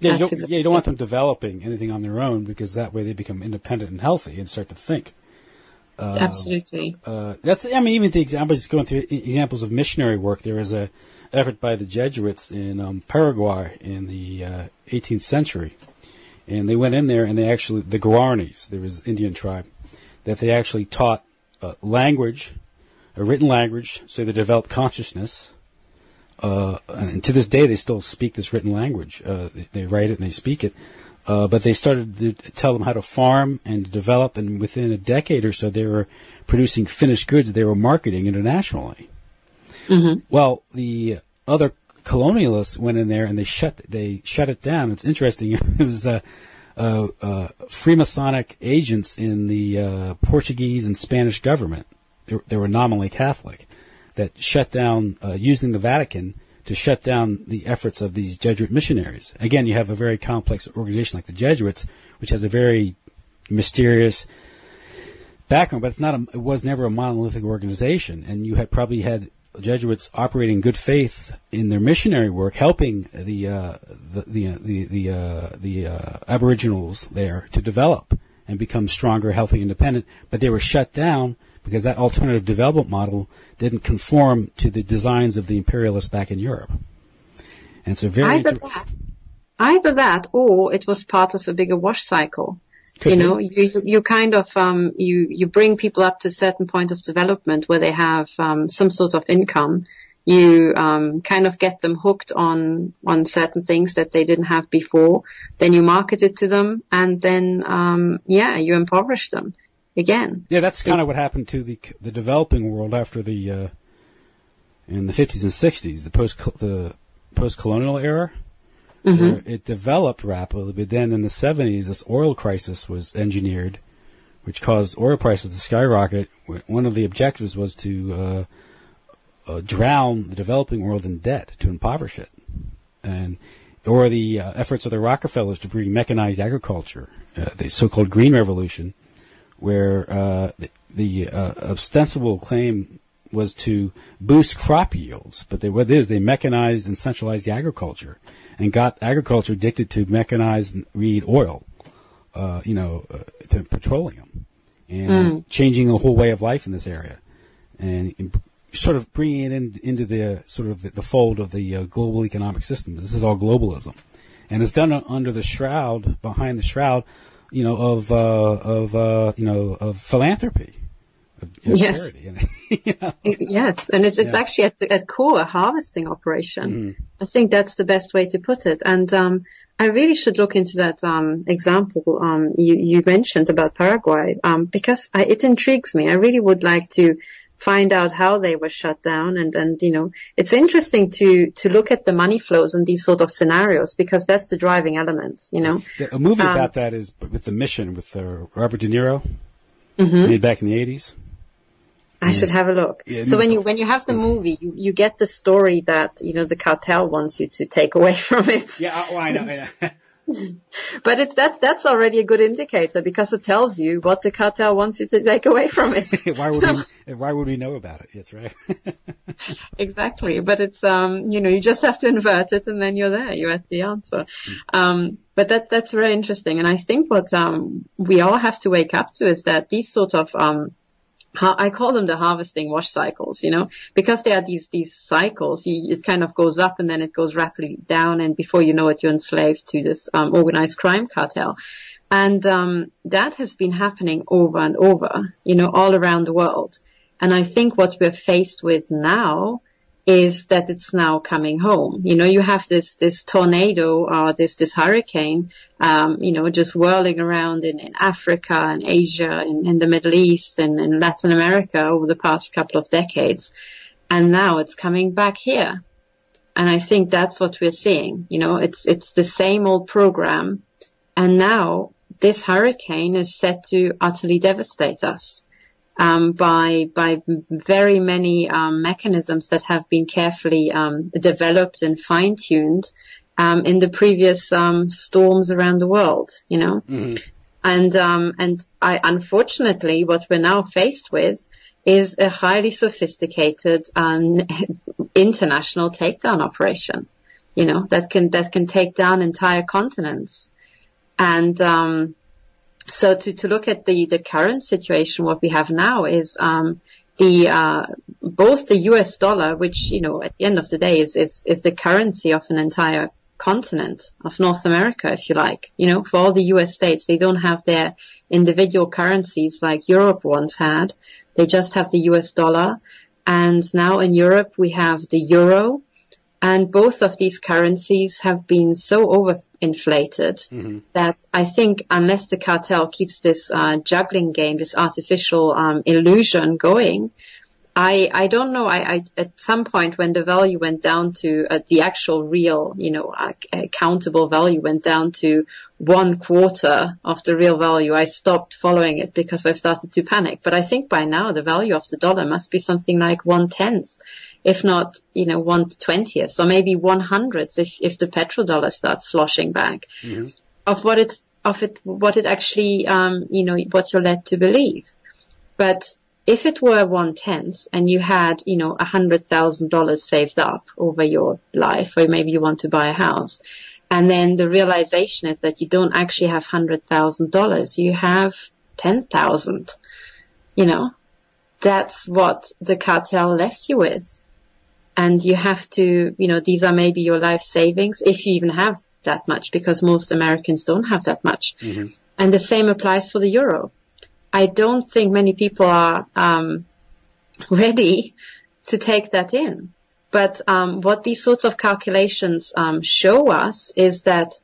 Yeah, you don't want them developing anything on their own, because that way they become independent and healthy and start to think. Absolutely. Even the examples, going through examples of missionary work, there was a effort by the Jesuits in Paraguay in the 18th century. And they went in there and the Guaranis, there was an Indian tribe, that they actually taught language, a written language, so they developed consciousness. And to this day, they still speak this written language. They write it and they speak it. But they started to tell them how to farm and develop, and within a decade or so, they were producing finished goods they were marketing internationally. Mm-hmm. Well, the other colonialists went in there and they shut it down. It's interesting. It was Freemasonic agents in the Portuguese and Spanish government. They were nominally Catholic, that shut down, using the Vatican to shut down the efforts of these Jesuit missionaries. Again, you have a very complex organization like the Jesuits, which has a very mysterious background, but it was never a monolithic organization. And you probably had Jesuits operating in good faith in their missionary work, helping the Aboriginals there to develop and become stronger, healthy, independent. But they were shut down because that alternative development model didn't conform to the designs of the imperialists back in Europe. And it's a very either that, or it was part of a bigger wash cycle. You kind of you bring people up to a certain point of development where they have some sort of income. You kind of get them hooked on certain things that they didn't have before. Then you market it to them, and then you impoverish them again. Yeah, that's kind of what happened to the developing world after in the 50s and 60s, the post-colonial era. Mm-hmm. Where it developed rapidly, but then in the 70s, this oil crisis was engineered, which caused oil prices to skyrocket. One of the objectives was to drown the developing world in debt, to impoverish it, or the efforts of the Rockefellers to bring mechanized agriculture, the so-called Green Revolution, where the ostensible claim was to boost crop yields, but what it is, they mechanized and centralized the agriculture and got agriculture addicted to mechanized oil, to petroleum, and changing the whole way of life in this area, and sort of bringing it into the sort of the fold of the global economic system. This is all globalism, and it's done under the shroud, behind the shroud, of philanthropy. Yes. Charity. Yes, and it's actually at core a harvesting operation. Mm-hmm. I think that's the best way to put it. And I really should look into that example you mentioned about Paraguay, because it intrigues me. I really would like to find out how they were shut down, and it's interesting to look at the money flows in these sort of scenarios, because that's the driving element. Yeah, a movie about that is with The Mission with Robert De Niro, made back in the 80s. I should have a look. Yeah, so when you have the movie, you get the story that the cartel wants you to take away from it. Yeah, I know. But that's already a good indicator, because it tells you what the cartel wants you to take away from it. Why would we know about it? That's right. Exactly. But it's you just have to invert it, and then you're there. You're at the answer. But that's very interesting. And I think what we all have to wake up to is that these sort of I call them the harvesting wash cycles, because there are these cycles. It kind of goes up and then it goes rapidly down, and before you know it, you're enslaved to this organized crime cartel. And that has been happening over and over, all around the world. And I think what we're faced with now is that it's now coming home. You have this tornado or this hurricane, just whirling around in Africa and Asia, in the Middle East and in Latin America over the past couple of decades. And now it's coming back here. And I think that's what we're seeing. It's the same old program. And now this hurricane is set to utterly devastate us. By very many mechanisms that have been carefully developed and fine-tuned in the previous storms around the world, Mm-hmm. And unfortunately, what we're now faced with is a highly sophisticated international takedown operation, that can take down entire continents. And so to look at the current situation, what we have now is both the US dollar, which at the end of the day is the currency of an entire continent of North America, if you like. For all the US states, they don't have their individual currencies like Europe once had. They just have the US dollar. And now in Europe we have the euro. And both of these currencies have been so overinflated that I think unless the cartel keeps this juggling game, this artificial illusion going, I don't know. I at some point when the value went down to the actual real, countable value went down to 1/4 of the real value, I stopped following it because I started to panic. But I think by now the value of the dollar must be something like 1/10. If not, 1/20th or maybe 1/100th if the petrodollar starts sloshing back of what it actually, what you're led to believe. But if it were 1/10 and you had, $100,000 saved up over your life, or maybe you want to buy a house, and then the realization is that you don't actually have $100,000, you have 10,000, that's what the cartel left you with. And you have to, these are maybe your life savings, if you even have that much, because most Americans don't have that much. And the same applies for the euro. I don't think many people are ready to take that in. But what these sorts of calculations show us is that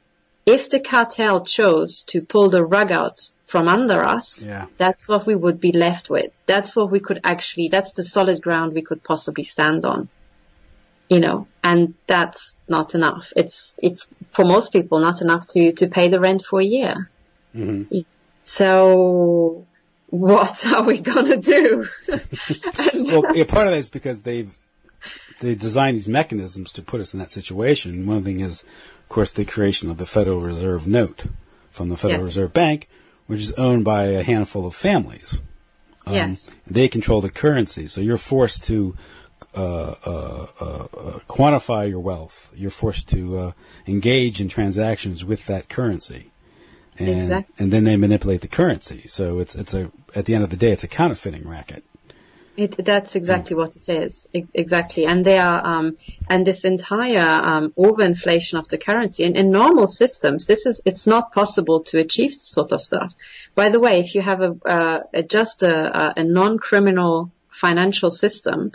if the cartel chose to pull the rug out from under us, that's what we would be left with. That's what we could that's the solid ground we could possibly stand on. And that's not enough. It's for most people not enough to pay the rent for a year. So what are we gonna do? Well, part of that is because they designed these mechanisms to put us in that situation. One thing is, of course, the creation of the Federal Reserve note from the Federal Reserve Bank, which is owned by a handful of families. They control the currency, so you're forced to quantify your wealth. You're forced to engage in transactions with that currency, and then they manipulate the currency. So it's at the end of the day, it's a counterfeiting racket. That's exactly what it is. Exactly. And they are, and this entire, overinflation of the currency in normal systems, it's not possible to achieve this sort of stuff. By the way, if you have a non-criminal financial system,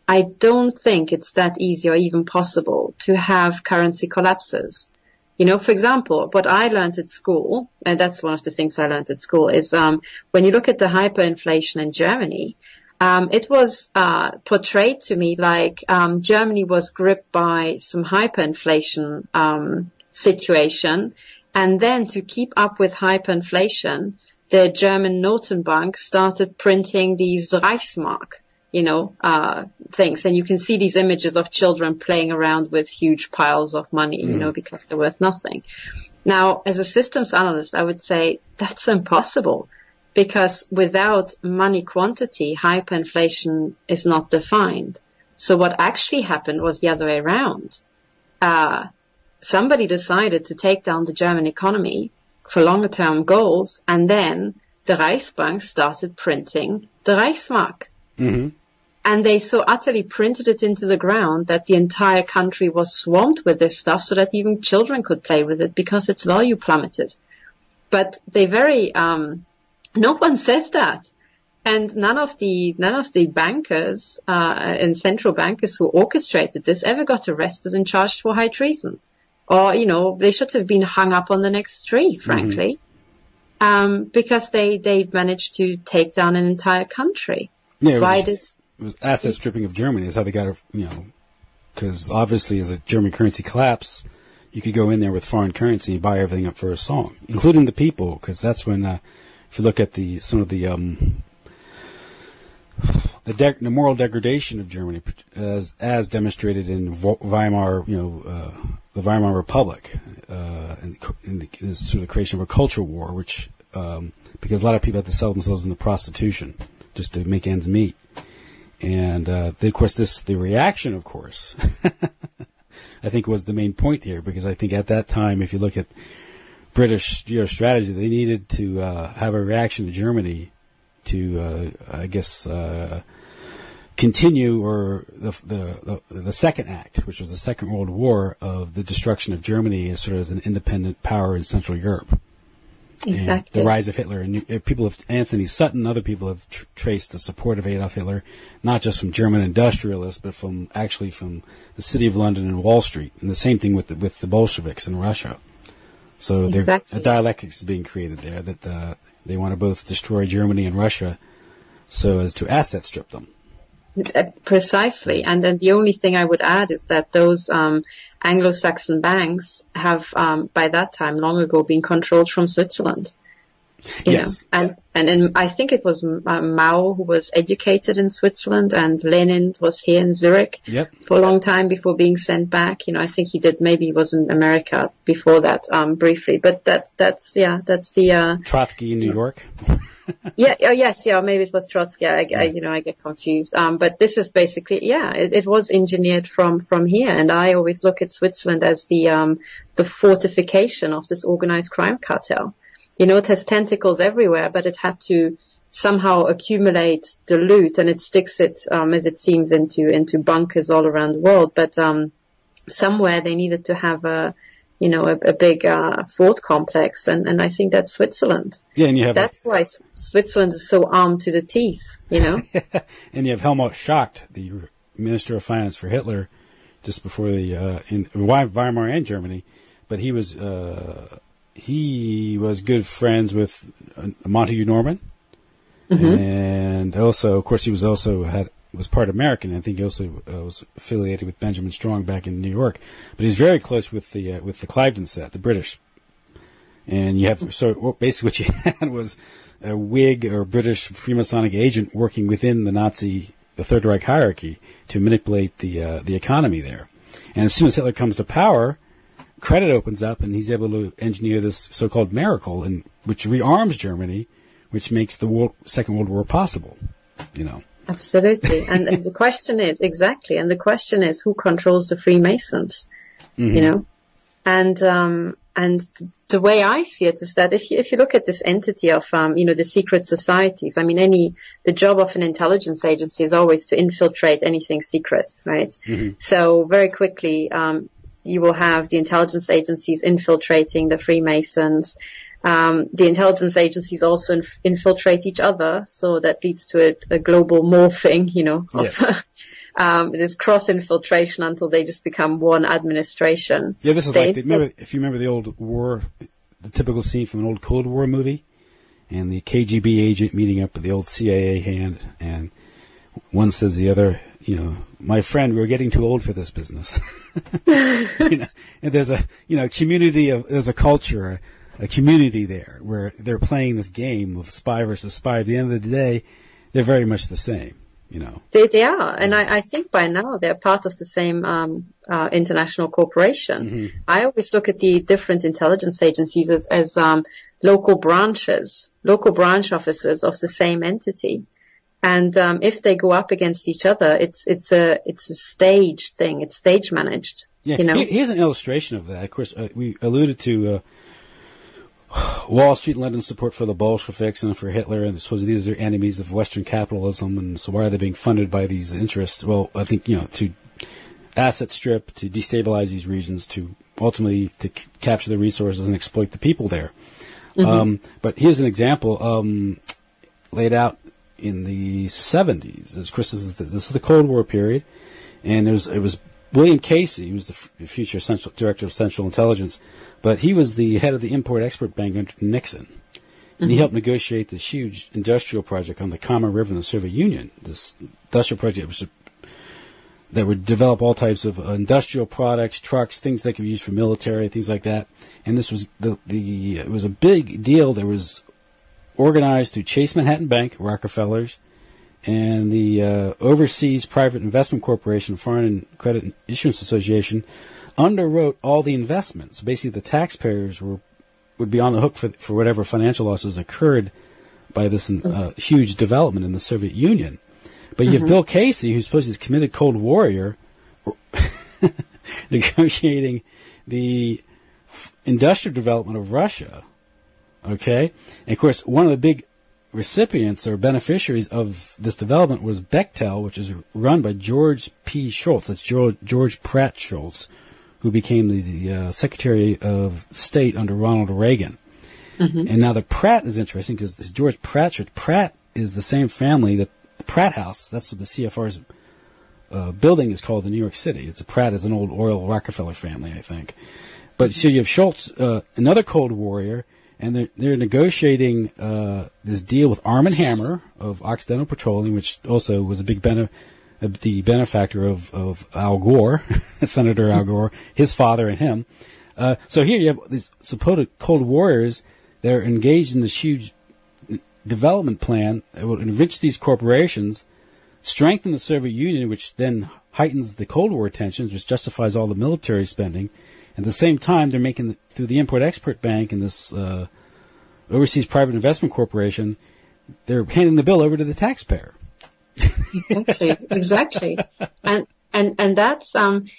I don't think it's that easy or even possible to have currency collapses. You know, for example, what I learned at school, and that's one of the things I learned at school, is when you look at the hyperinflation in Germany, it was portrayed to me like Germany was gripped by some hyperinflation situation, and then to keep up with hyperinflation, the German Notenbank started printing these Reichsmark, things. And you can see these images of children playing around with huge piles of money, because they're worth nothing. Now, as a systems analyst, I would say that's impossible. Because without money quantity, hyperinflation is not defined. So what actually happened was the other way around. Somebody decided to take down the German economy for longer term goals, and then the Reichsbank started printing the Reichsmark. Mm-hmm. And they so utterly printed it into the ground that the entire country was swamped with this stuff so that even children could play with it because its value plummeted. But no one says that. And none of the bankers, and central bankers who orchestrated this ever got arrested and charged for high treason. Or, they should have been hung up on the next tree, frankly. Mm-hmm. Because they managed to take down an entire country. Yeah, it was asset stripping of Germany is how they got it, because obviously as a German currency collapsed, you could go in there with foreign currency and buy everything up for a song, including the people, because that's when, if you look at the moral degradation of Germany, as demonstrated in Weimar, the Weimar Republic, and the sort of creation of a culture war, which because a lot of people had to sell themselves into prostitution just to make ends meet, and the reaction, of course, I think was the main point here, because I think at that time, if you look at British strategy, they needed to have a reaction to Germany to, continue or the second act, which was the Second World War, of the destruction of Germany as sort of as an independent power in Central Europe. Exactly. And the rise of Hitler. And people of Anthony Sutton, other people have traced the support of Adolf Hitler, not just from German industrialists, but from the City of London and Wall Street. And the same thing with the Bolsheviks in Russia. So a dialectic is being created there that they want to both destroy Germany and Russia so as to asset strip them. Precisely. And then the only thing I would add is that those Anglo-Saxon banks have by that time long ago been controlled from Switzerland. Yes. And I think it was Mao who was educated in Switzerland, and Lenin was here in Zurich for a long time before being sent back. I think he was in America before that, briefly, but that's the, Trotsky in New York. Maybe it was Trotsky. I get confused. But this is basically, it was engineered from here. And I always look at Switzerland as the fortification of this organized crime cartel. It has tentacles everywhere, but it had to somehow accumulate the loot, and it sticks it, as it seems, into bunkers all around the world. But, somewhere they needed to have a big, fort complex. And I think that's Switzerland. Yeah. And that's why Switzerland is so armed to the teeth, And you have Helmut Schacht, the Minister of Finance for Hitler, just before in Weimar and Germany, but he was good friends with Montague Norman, and also, of course, he was part American. I think he also was affiliated with Benjamin Strong back in New York. But he's very close with the Cliveden set, the British. And basically what you had was a Whig or British Freemasonic agent working within the Third Reich hierarchy to manipulate the economy there. And as soon as Hitler comes to power, credit opens up, and he's able to engineer this so-called miracle, which rearms Germany, which makes the Second World War possible. Absolutely. And the question is, who controls the Freemasons? And the way I see it is that if you look at this entity of, the secret societies, I mean, the job of an intelligence agency is always to infiltrate anything secret, right? Mm-hmm. So very quickly, you will have the intelligence agencies infiltrating the Freemasons. The intelligence agencies also infiltrate each other. So that leads to a global morphing, of, this cross-infiltration until they just become one administration. Yeah, this is if you remember the old war, the typical scene from an old Cold War movie, and the KGB agent meeting up with the old CIA hand, and one says to the other, my friend, we're getting too old for this business. And there's a, community there's a culture, a community there where they're playing this game of spy versus spy. At the end of the day, they're very much the same. They are, and I think by now they're part of the same international corporation. Mm-hmm. I always look at the different intelligence agencies as local branch offices of the same entity. And if they go up against each other, it's a stage thing. It's stage managed. Yeah. Here's an illustration of that. Of course, we alluded to Wall Street and London's support for the Bolsheviks and for Hitler, and suppose these are enemies of Western capitalism, and so why are they being funded by these interests? Well, I think, to asset strip, to destabilize these regions, to ultimately to capture the resources and exploit the people there. Mm-hmm. But here's an example laid out in the 70s. As Chris says, this is the Cold War period, and it was William Casey, who was the future director of Central Intelligence, but he was the head of the Import-Export Bank under Nixon. And he helped negotiate this huge industrial project on the Kama River in the Soviet Union, this industrial project that would develop all types of industrial products, trucks, things that could be used for military, things like that. And this was it was a big deal that was organized through Chase Manhattan Bank, Rockefellers, and the Overseas Private Investment Corporation, Foreign Credit Issuance Association, underwrote all the investments. Basically, the taxpayers would be on the hook for whatever financial losses occurred by this huge development in the Soviet Union. But you have Bill Casey, who's supposed to be this committed Cold Warrior, negotiating the industrial development of Russia. Okay? And of course, one of the big recipients or beneficiaries of this development was Bechtel, which is run by George P. Shultz. That's George Pratt Shultz, who became the Secretary of State under Ronald Reagan. Mm-hmm. And now the Pratt is interesting because George Pratt is the same family that the Pratt House, that's what the CFR's building is called in New York City. It's Pratt is an old oil Rockefeller family, I think. But so you have Shultz, another Cold Warrior, and they're negotiating this deal with Arm & Hammer of Occidental Petroleum, which also was a big the benefactor of Al Gore, Senator Al Gore, his father and him. So here you have these supposed Cold Warriors that are engaged in this huge development plan that will enrich these corporations, strengthen the Soviet Union, which then heightens the Cold War tensions, which justifies all the military spending. At the same time, they're making, through the Import-Export Bank and this Overseas Private Investment Corporation, they're handing the bill over to the taxpayer. Exactly. And that's, and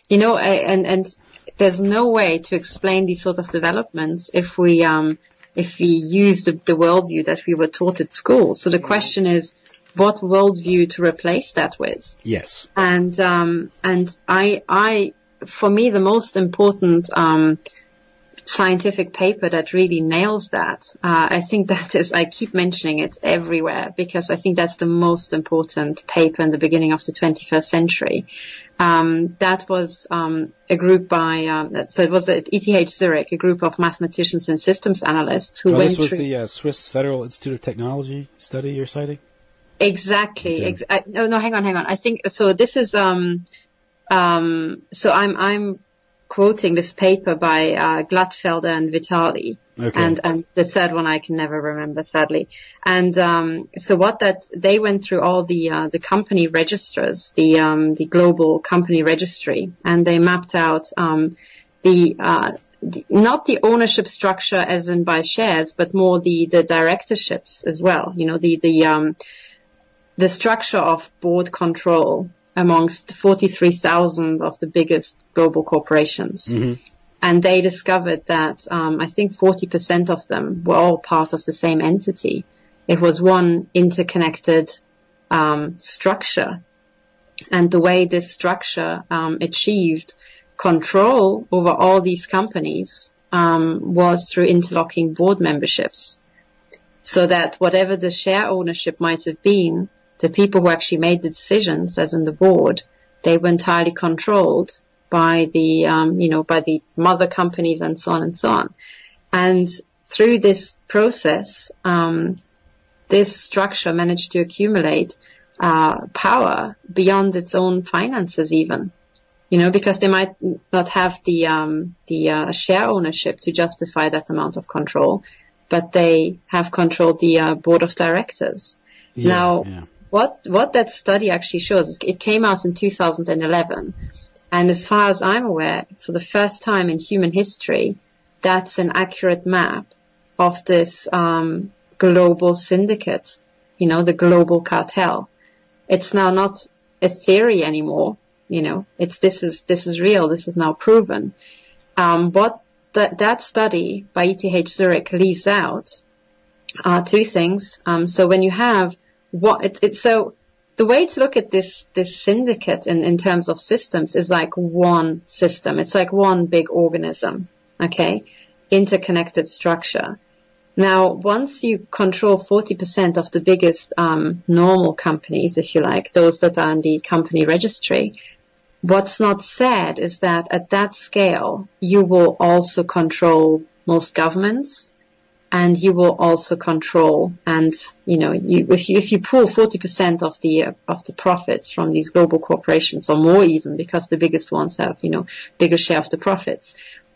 there's no way to explain these sort of developments if we use the worldview that we were taught at school. So the question is, what worldview to replace that with? Yes. And I, for me, the most important, scientific paper that really nails that. I think that is, I keep mentioning it everywhere because I think that's the most important paper in the beginning of the 21st century. That was a group by, so it was at ETH Zurich, a group of mathematicians and systems analysts who went through. This was the Swiss Federal Institute of Technology study you're citing? Exactly. Okay. No, hang on. I think, so this is, so I'm quoting this paper by Glattfelder and Vitali. Okay. And the third one I can never remember, sadly. And so they went through all the company registers, the global company registry, and they mapped out not the ownership structure as in by shares, but more the directorships as well. The structure of board control amongst 43,000 of the biggest global corporations. Mm-hmm. And they discovered that, I think 40% of them were all part of the same entity. It was one interconnected, structure. And the way this structure, achieved control over all these companies, was through interlocking board memberships. So that whatever the share ownership might have been, the people who actually made the decisions, as in the board, they were entirely controlled by the, by the mother companies and so on and so on. And through this process, this structure managed to accumulate, power beyond its own finances even, because they might not have the share ownership to justify that amount of control, but they have controlled the, board of directors. What that study actually shows is it came out in 2011. And as far as I'm aware, for the first time in human history, that's an accurate map of this global syndicate, the global cartel. It's now not a theory anymore, this is real, this is now proven. What that study by ETH Zurich leaves out are two things. So when you have so the way to look at this syndicate in terms of systems is like one system. It's like one big organism, okay? Interconnected structure. Now, once you control 40% of the biggest normal companies, if you like, those that are in the company registry, what's not said is that at that scale, you will also control most governments, and you will also control, and if you pull 40% of the profits from these global corporations, or more even, because the biggest ones have bigger share of the profits,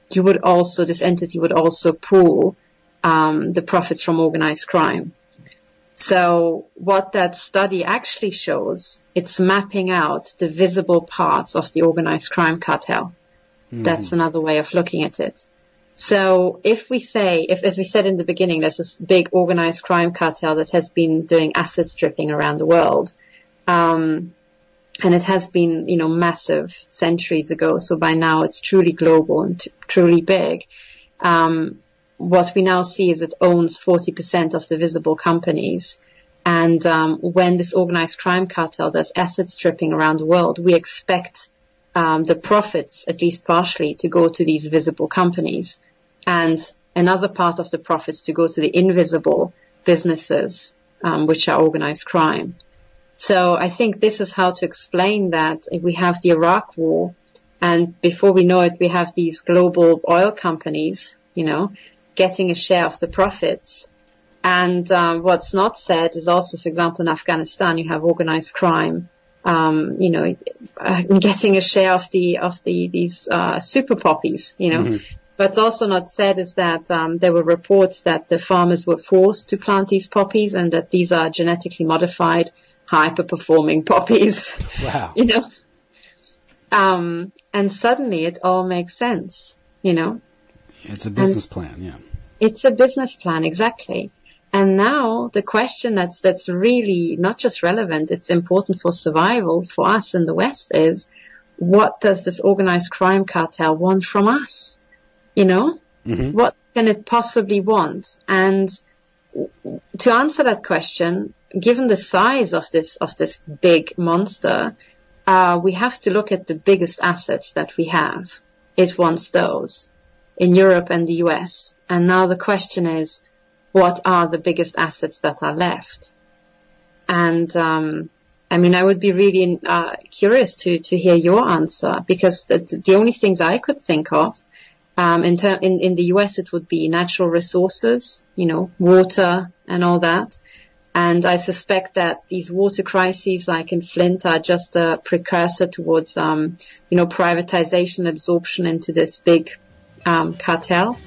this entity would also pull the profits from organized crime. So what that study actually shows, it's mapping out the visible parts of the organized crime cartel. That's another way of looking at it. So if we say, as we said in the beginning, there's this big organized crime cartel that has been doing asset stripping around the world. And it has been, massive centuries ago. So by now it's truly global and truly big. What we now see is it owns 40% of the visible companies. And when this organized crime cartel does asset stripping around the world, we expect the profits, at least partially, to go to these visible companies, and another part of the profits to go to the invisible businesses, which are organized crime. So I think this is how to explain that we have the Iraq War, and before we know it, we have these global oil companies, getting a share of the profits. And what's not said is also, for example, in Afghanistan, you have organized crime, getting a share of these super poppies, But it's also not said is that there were reports that the farmers were forced to plant these poppies, and that these are genetically modified, hyper-performing poppies. Wow. And suddenly it all makes sense, It's a business plan, yeah. It's a business plan, exactly. And now the question that's really not just relevant, it's important for survival for us in the West is, what does this organized crime cartel want from us? What can it possibly want? And to answer that question, given the size of this big monster, we have to look at the biggest assets that we have. It wants those in Europe and the US. And now the question is, what are the biggest assets that are left? And I would be really curious to hear your answer, because the only things I could think of, in the US, it would be natural resources, water and all that. And I suspect that these water crises, like in Flint, are just a precursor towards, privatization, absorption into this big cartel.